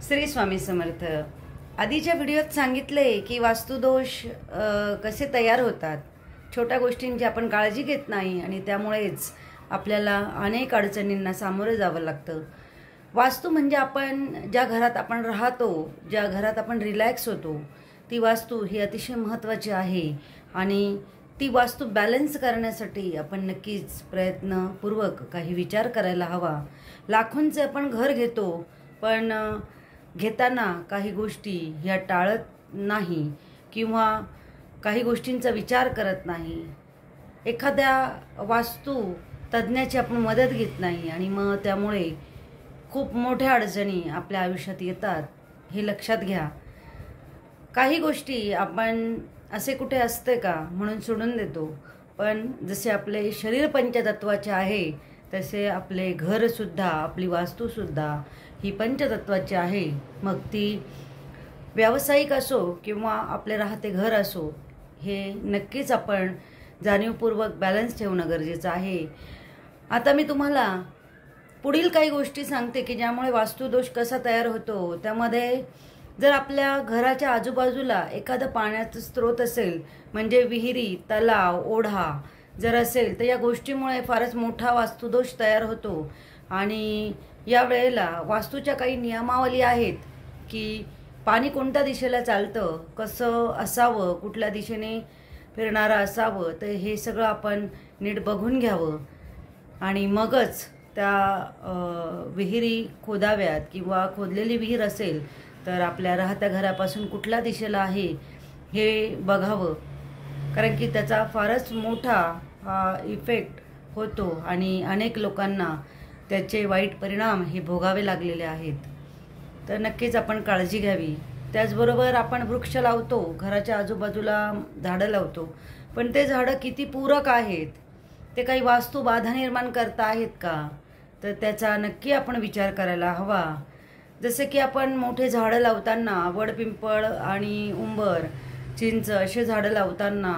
श्री स्वामी समर्थ। आधीच्या व्हिडिओत सांगितले की वास्तुदोष कसे तयार होतात। छोट्या गोष्टींची आपण काळजी घेत नाही आणि त्यामुळेच आपल्याला अनेक अडचणींना सामोरे जावं लागतं। वास्तू म्हणजे आपण ज्या घरात आपण राहतो, ज्या घरात आपण रिलॅक्स होतो, ती वास्तू ही अतिशय महत्त्वाची आहे आणि ती वास्तू बॅलन्स करण्यासाठी आपण नक्कीच प्रयत्नपूर्वक काही विचार करायला हवा। लाखोंचे आपण घर घेतो, पण घेताना काही गोष्टी ह्या टाळत नाही किंवा काही गोष्टींचा विचार करत नाही। एखाद्या वास्तू तज्ञाची आपण मदत घेत नाही आणि मग त्यामुळे खूप मोठ्या अडचणी आपल्या आयुष्यात येतात, हे लक्षात घ्या। काही गोष्टी आपण असे कुठे असते का म्हणून सोडून देतो, पण जसे आपले शरीर पंचतत्वाचे आहे तसे आपले घरसुद्धा, आपली वास्तूसुद्धा ही पंचतत्वाची आहे। मग ती व्यावसायिक असो किंवा आपले राहते घर असो, हे नक्कीच आपण जाणीवपूर्वक बॅलन्स ठेवणं गरजेचं आहे। आता मी तुम्हाला पुढील काही गोष्टी सांगते की ज्यामुळे वास्तुदोष कसा तयार होतो। त्यामध्ये जर आपल्या घराच्या आजूबाजूला एखादा पाण्याचा स्रोत असेल, म्हणजे विहिरी, तलाव, ओढा जर असेल, तर या गोष्टीमुळे फारच मोठा वास्तुदोष तयार होतो। आणि या वेळेला वास्तूच्या काही नियमावली आहेत की पाणी कोणत्या दिशेला चालतं, कसं असावं, कुठल्या दिशेने फिरणारं असावं, तर हे सगळं आपण नीट बघून घ्यावं आणि मगच त्या विहिरी खोदाव्यात किंवा खोदलेली विहीर असेल तर आपल्या राहत्या घरापासून कुठल्या दिशेला आहे हे बघावं, कारण की त्याचा फारच मोठा इफेक्ट होतो आणि अनेक लोकांना त्याचे वाईट परिणाम हे भोगावे लागलेले आहेत। तर नक्कीच आपण काळजी घ्यावी। त्याचबरोबर आपण वृक्ष लावतो, घराच्या आजूबाजूला झाडं लावतो, पण ते झाडं किती पूरक आहेत, ते काही वास्तू बाधा निर्माण करत आहेत का, तर त्याचा नक्की आपण विचार करायला हवा। जसे की आपण मोठे झाडं लावताना वड, पिंपळ आणि उंबर, चिंच असे झाडं लावताना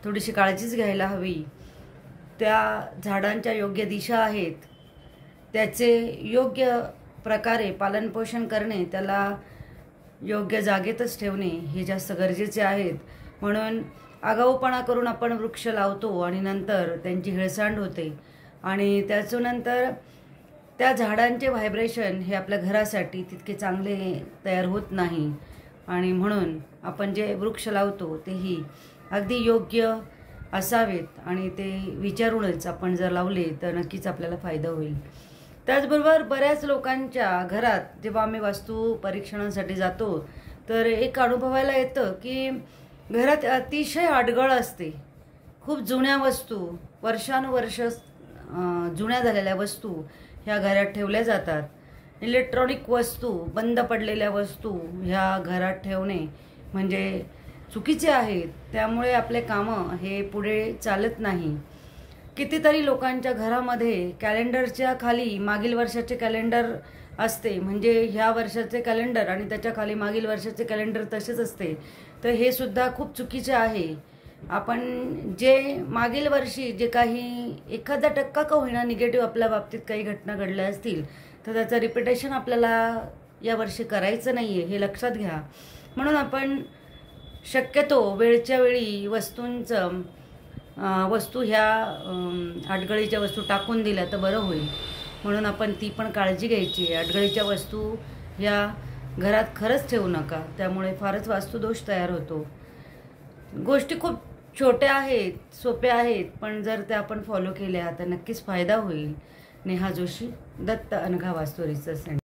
थोडीशी काळजीच घ्यायला हवी। त्या झाडांच्या योग्य दिशा आहेत, त्याचे योग्य प्रकारे पालनपोषण करणे, त्याला योग्य जागेतच ठेवणे हे जास्त गरजेचे आहेत। म्हणून आगाऊपणा करून आपण वृक्ष लावतो आणि नंतर त्यांची हेळसांड होते आणि त्याच्यानंतर त्या झाडांचे व्हायब्रेशन हे आपल्या घरासाठी तितके चांगले तयार होत नाही आणि म्हणून आपण जे वृक्ष लावतो तेही अगदी योग्य असावेत आणि ते विचारूनच आपण जर लावले तर नक्कीच आपल्याला फायदा होईल। त्याचबरोबर बऱ्याच लोकांच्या घरात जेव्हा आम्ही वास्तू परीक्षणासाठी जातो तर एक अनुभवायला येतं की घरात अतिशय अडगळ असते। खूप जुन्या वस्तू, वर्षानुवर्ष जुन्या झालेल्या वस्तू ह्या घरात ठेवल्या जातात। इलेक्ट्रॉनिक वस्तू, बंद पडलेल्या वस्तू ह्या घरात ठेवणे म्हणजे चुकीचे आहेत, त्यामुळे आपले कामं हे पुढे चालत नाही। कितीतरी लोकांच्या घरामध्ये कॅलेंडरच्या खाली मागील वर्षाचे कॅलेंडर असते, म्हणजे ह्या वर्षाचे कॅलेंडर आणि त्याच्या खाली मागील वर्षाचे कॅलेंडर तसेच असते, तर हे सुद्धा खूप चुकीचे आहे। आपण जे मागील वर्षी जे काही 1% का होईना निगेटिव्ह आपल्या बाबतीत काही घटना घडल्या असतील, तर त्याचं रिपिटेशन आपल्याला यावर्षी करायचं नाही आहे, हे लक्षात घ्या। म्हणून आपण शक्यतो वेळच्या वेळी वस्तू ह्या अडगळीच्या वस्तू टाकून दिल्या तर बरं होईल। म्हणून आपण ती पण काळजी घ्यायची आहे। अडगळीच्या वस्तू ह्या घरात खरंच ठेवू नका, त्यामुळे फारच वास्तुदोष तयार होतो। गोष्टी खूप छोट्या आहेत, सोप्या आहेत, पण जर त्या आपण फॉलो केल्या तर नक्कीच फायदा होईल। नेहा जोशी, दत्त अनघा वास्तू रिसर्च सेंटर।